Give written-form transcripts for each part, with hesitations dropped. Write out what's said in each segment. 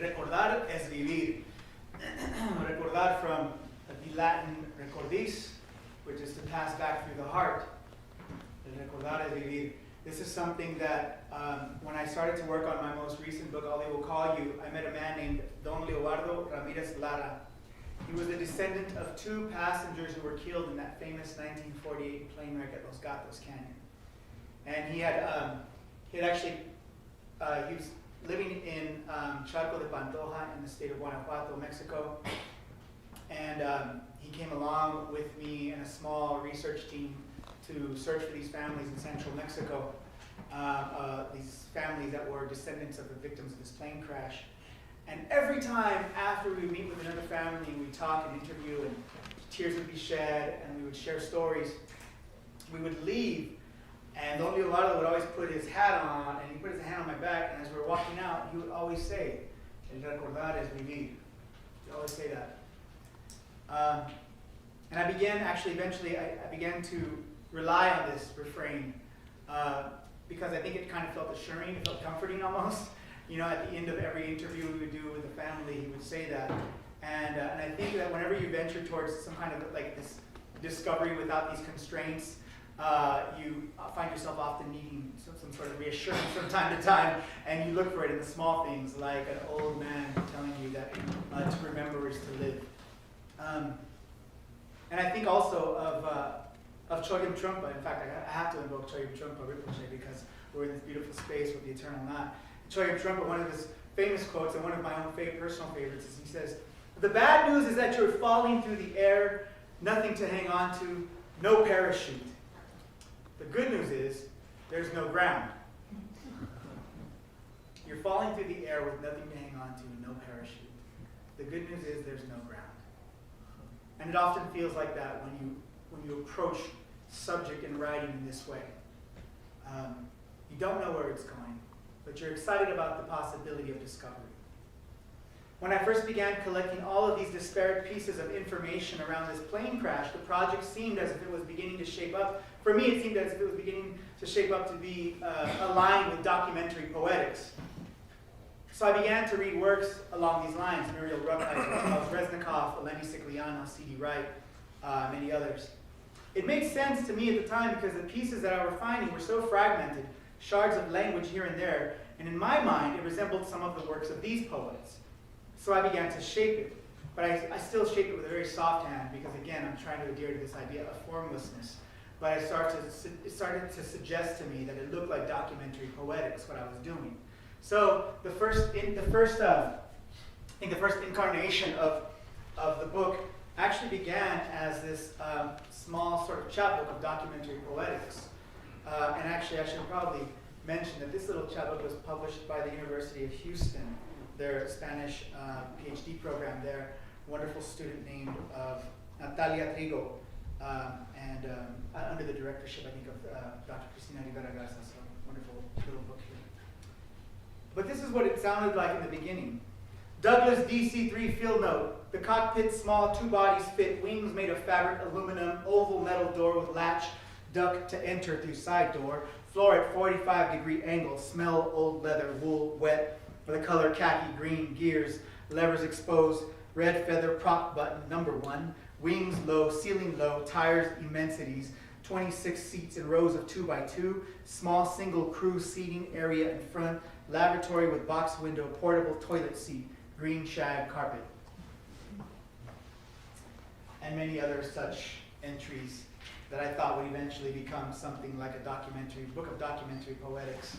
Recordar es vivir. Recordar from the Latin recordis, which is to pass back through the heart. Recordar es vivir. This is something that when I started to work on my most recent book, All They Will Call You, I met a man named Don Leobardo Ramirez Lara. He was the descendant of two passengers who were killed in that famous 1948 plane wreck at Los Gatos Canyon. And he was living in Charco de Pantoja in the state of Guanajuato, Mexico. And he came along with me and a small research team to search for these families in central Mexico, these families that were descendants of the victims of this plane crash. And every time after we would meet with another family, we'd talk and interview, and tears would be shed, and we would share stories, we would leave, and Don Leobardo would always put his hat on, and he put his hand on my back, and as we were walking out, he would always say, El recordar es vivir. He'd always say that. And I began, eventually, I began to rely on this refrain, because I think it kind of felt assuring, it felt comforting almost. You know, at the end of every interview we would do with the family, he would say that. And I think that whenever you venture towards some kind of like this discovery without these constraints, you find yourself often needing some sort of reassurance from time to time, and you look for it in the small things, like an old man telling you that to remember is to live. And I think also of Choyam Trungpa. In fact, I have to invoke Choyam Trungpa Rinpoche because we're in this beautiful space with the eternal knot. Choyam Trungpa, one of his famous quotes and one of my own personal favorites, is he says, "The bad news is that you're falling through the air, nothing to hang on to, no parachute. The good news is there's no ground." You're falling through the air with nothing to hang on to, no parachute. The good news is there's no ground. And it often feels like that when you approach subject in writing in this way. You don't know where it's going, but you're excited about the possibility of discovery. When I first began collecting all of these disparate pieces of information around this plane crash, the project seemed as if it was beginning to shape up. For me, it seemed as if it was beginning to shape up to be aligned with documentary poetics. So I began to read works along these lines: Muriel Rukeyser, Charles Reznikov, Eleni Siciliano, C.D. Wright, many others. It made sense to me at the time because the pieces that I were finding were so fragmented, shards of language here and there, and in my mind it resembled some of the works of these poets. So I began to shape it, but I still shape it with a very soft hand because, again, I'm trying to adhere to this idea of formlessness. But it started to suggest to me that it looked like documentary poetics, what I was doing. So the first incarnation of the book actually began as this small sort of chapbook of documentary poetics. And actually, I should probably mention that this little chapbook was published by the University of Houston, their Spanish PhD program there. A wonderful student named Natalia Trigo, and under the directorship, I think, of Dr. Cristina Rivera Garza. So wonderful little book here. But this is what it sounded like in the beginning. Douglas DC-3 field note. The cockpit small, two bodies fit, wings made of fabric, aluminum, oval metal door with latch, duct to enter through side door, floor at 45-degree angle, smell old leather, wool wet, the color khaki green, gears, levers exposed, red feather prop button, number 1, wings low, ceiling low, tires immensities, 26 seats in rows of 2x2, small single crew seating area in front, laboratory with box window, portable toilet seat, green shag carpet. And many other such entries that I thought would eventually become something like a documentary, book of documentary poetics.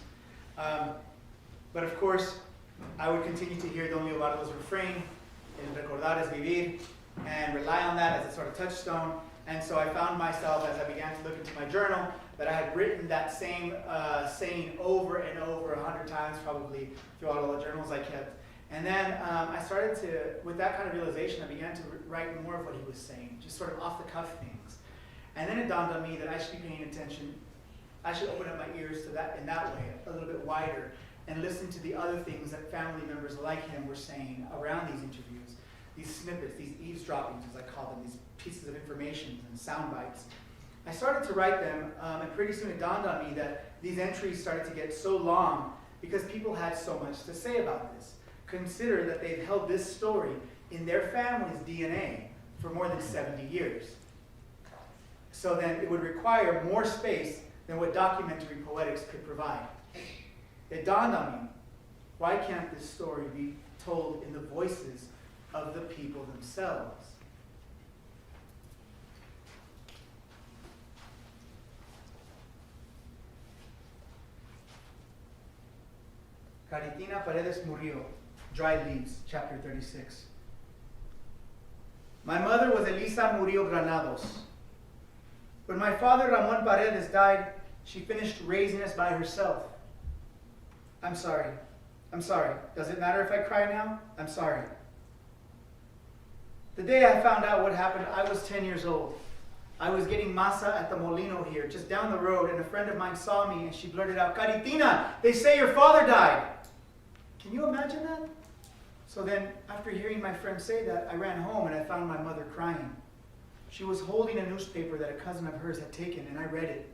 But of course, I would continue to hear Don Leobardo's refrain, El recordar es vivir, and rely on that as a sort of touchstone. And so I found myself, as I began to look into my journal, that I had written that same saying over and over 100 times, probably throughout all the journals I kept. And then I started to, with that kind of realization, I began to write more of what he was saying, just sort of off-the-cuff things. And then it dawned on me that I should be paying attention. I should open up my ears to that in that way, a little bit wider, and listen to the other things that family members like him were saying around these interviews, these snippets, these eavesdroppings, as I call them, these pieces of information and sound bites. I started to write them, and pretty soon it dawned on me that these entries started to get so long because people had so much to say about this. consider that they've held this story in their family's DNA for more than 70 years. So then it would require more space than what documentary poetics could provide. It dawned on me, why can't this story be told in the voices of the people themselves? Caritina Paredes murió. Dry Leaves, chapter 36. My mother was Elisa Murillo Granados. When my father Ramon Paredes died, she finished raising us by herself. I'm sorry. I'm sorry. Does it matter if I cry now? I'm sorry. The day I found out what happened, I was 10 years old. I was getting masa at the molino here, just down the road, and a friend of mine saw me and she blurted out, Caritina, they say your father died. Can you imagine that? So then, after hearing my friend say that, I ran home and I found my mother crying. She was holding a newspaper that a cousin of hers had taken, and I read it.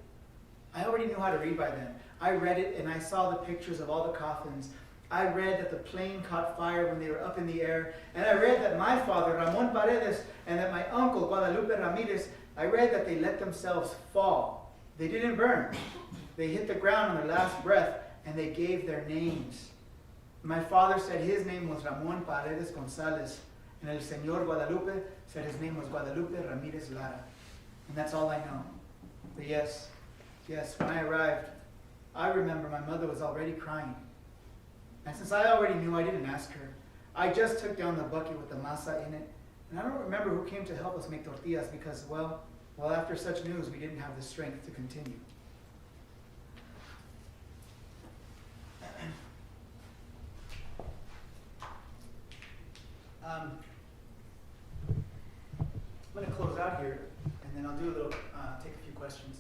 I already knew how to read by then. I read it and I saw the pictures of all the coffins. I read that the plane caught fire when they were up in the air. And I read that my father, Ramon Paredes, and that my uncle, Guadalupe Ramirez, I read that they let themselves fall. They didn't burn. They hit the ground on their last breath, and they gave their names. My father said his name was Ramon Paredes Gonzalez, and El Señor Guadalupe said his name was Guadalupe Ramirez Lara. And that's all I know. But yes, when I arrived, I remember my mother was already crying. And since I already knew, I didn't ask her. I just took down the bucket with the masa in it. And I don't remember who came to help us make tortillas because, well, after such news, we didn't have the strength to continue. I'm going to close out here, and then I'll do a little, take a few questions.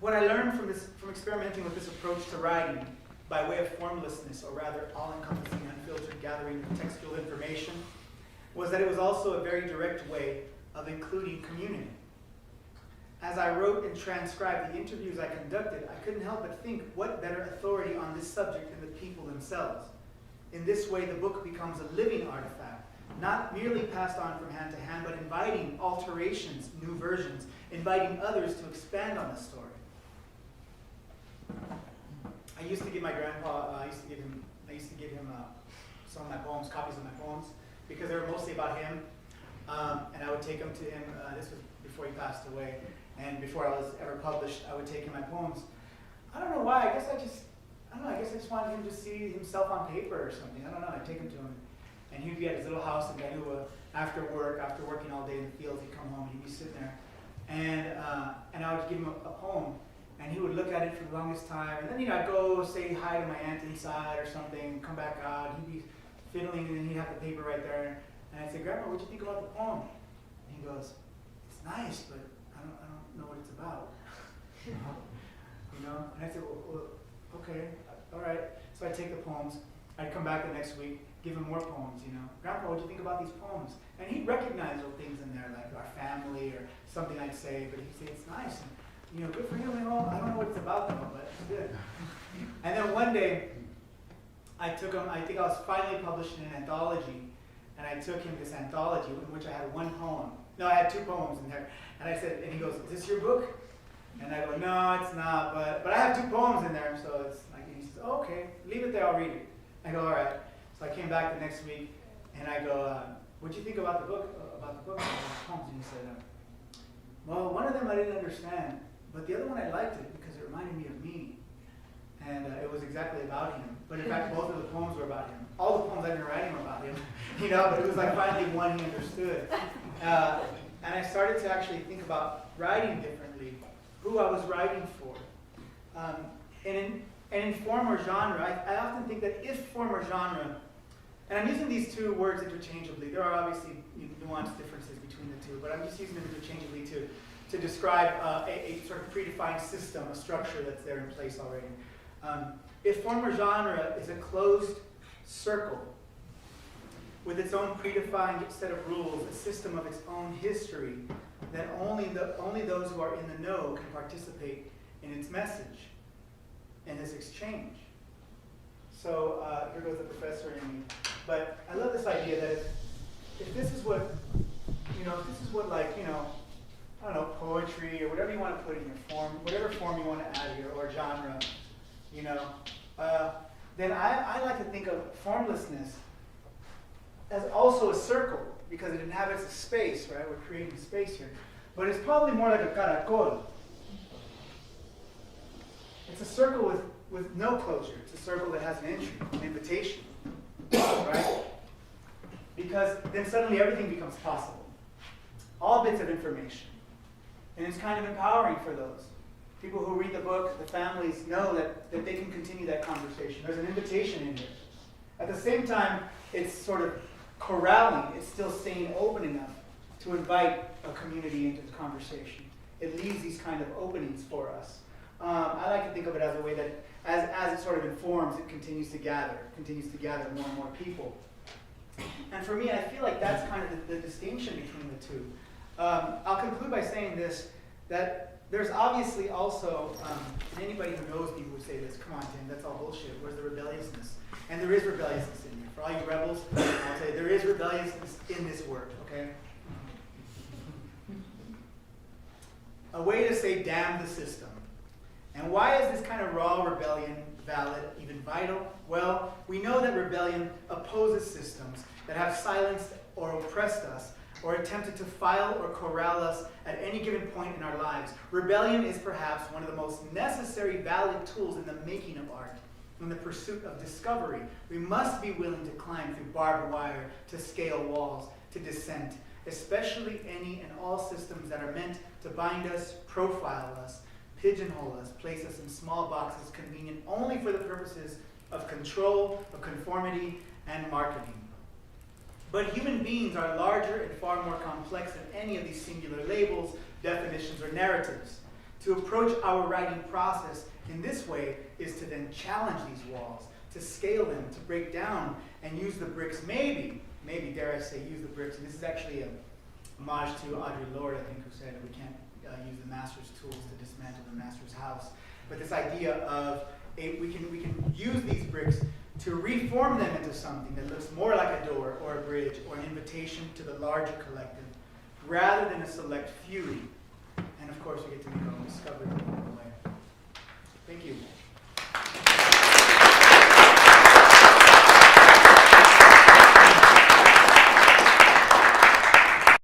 What I learned from experimenting with this approach to writing, by way of formlessness, or rather all-encompassing, unfiltered gathering of textual information, was that it was also a very direct way of including community. As I wrote and transcribed the interviews I conducted, I couldn't help but think, what better authority on this subject than the people themselves? In this way, the book becomes a living artifact, not merely passed on from hand to hand, but inviting alterations, new versions, inviting others to expand on the story. I used to give my grandpa, I used to give him some of my poems, copies of my poems, because they were mostly about him. And I would take them to him, this was before he passed away, and before I was ever published, I would take him my poems. I don't know why, I guess I just wanted him to see himself on paper or something. I don't know, I'd take him to him. And he'd be at his little house in Galua after working all day in the fields, he'd come home, he'd be sitting there. And I would give him a poem, and he would look at it for the longest time. And then, I'd go say hi to my aunt inside or something, come back out, he'd be fiddling, and then he'd have the paper right there. And I'd say, Grandpa, what'd you think about the poem? And he goes, it's nice, but I don't know what it's about. And I'd say, well, okay, all right. So I'd take the poems, I'd come back the next week, give him more poems, Grandpa, what'd you think about these poems? And he'd recognize little things in there, like our family or something I'd say, but he'd say, it's nice. And, good for you, I don't know what it's about though, but it's good. And then one day, I took him, I think I was finally publishing an anthology, and I took him this anthology in which I had one poem. No, I had two poems in there. And I said, and he goes, is this your book? And I go, no, it's not, but I have two poems in there, so it's like, he says, oh, okay, leave it there, I'll read it. I go, all right. So I came back the next week, and I go, what'd you think about the book, about the poems? And he said, well, one of them I didn't understand, but the other one I liked it because it reminded me of me. And it was exactly about him. But in fact, both of the poems were about him. All the poems I've been writing were about him, but it was like finally one he understood. And I started to actually think about writing differently, who I was writing for. And in form or genre, I often think that if form or genre, and I'm using these two words interchangeably, there are obviously nuanced differences between the two, but I'm just using them interchangeably to describe a sort of predefined system, a structure that's there in place already. If form or genre is a closed circle with its own predefined set of rules, a system of its own history, then only those who are in the know can participate in its message. in this exchange. So here goes the professor in me. But I love this idea that if this is what, if this is what I don't know, poetry or whatever you want to put in your form, whatever form you want to add here, or genre, then I like to think of formlessness as also a circle, because it inhabits a space, right? We're creating space here. But it's probably more like a caracol. It's a circle with no closure. It's a circle that has an entry, an invitation, right? Because then suddenly everything becomes possible. All bits of information. And it's kind of empowering for those. People who read the book, the families know that they can continue that conversation. There's an invitation in here. At the same time, it's sort of corralling. It's still staying open enough to invite a community into the conversation. It leaves these kind of openings for us. I like to think of it as a way that as it sort of informs, it continues to gather more and more people. And for me, I feel like that's kind of the distinction between the two. I'll conclude by saying this, that there's obviously also, and anybody who knows me would say this, come on, Tim, that's all bullshit. Where's the rebelliousness? And there is rebelliousness in here. For all you rebels, I'll tell you, there is rebelliousness in this work, okay? A way to say, damn the system. And why is this kind of raw rebellion valid, even vital? Well, we know that rebellion opposes systems that have silenced or oppressed us, or attempted to file or corral us at any given point in our lives. Rebellion is perhaps one of the most necessary valid tools in the making of art, in the pursuit of discovery. We must be willing to climb through barbed wire, to scale walls, to dissent, especially any and all systems that are meant to bind us, profile us, pigeonhole us, place us in small boxes convenient only for the purposes of control, of conformity, and marketing. But human beings are larger and far more complex than any of these singular labels, definitions, or narratives. To approach our writing process in this way is to then challenge these walls, to scale them, to break down and use the bricks, maybe, dare I say, use the bricks. And this is actually a homage to Audre Lorde, I think, who said that we can't use the master's tools to dismantle the master's house. But this idea of we can use these bricks to reform them into something that looks more like a door or a bridge or an invitation to the larger collective, rather than a select few. And of course, we get to make our own discovery along the way. Thank you.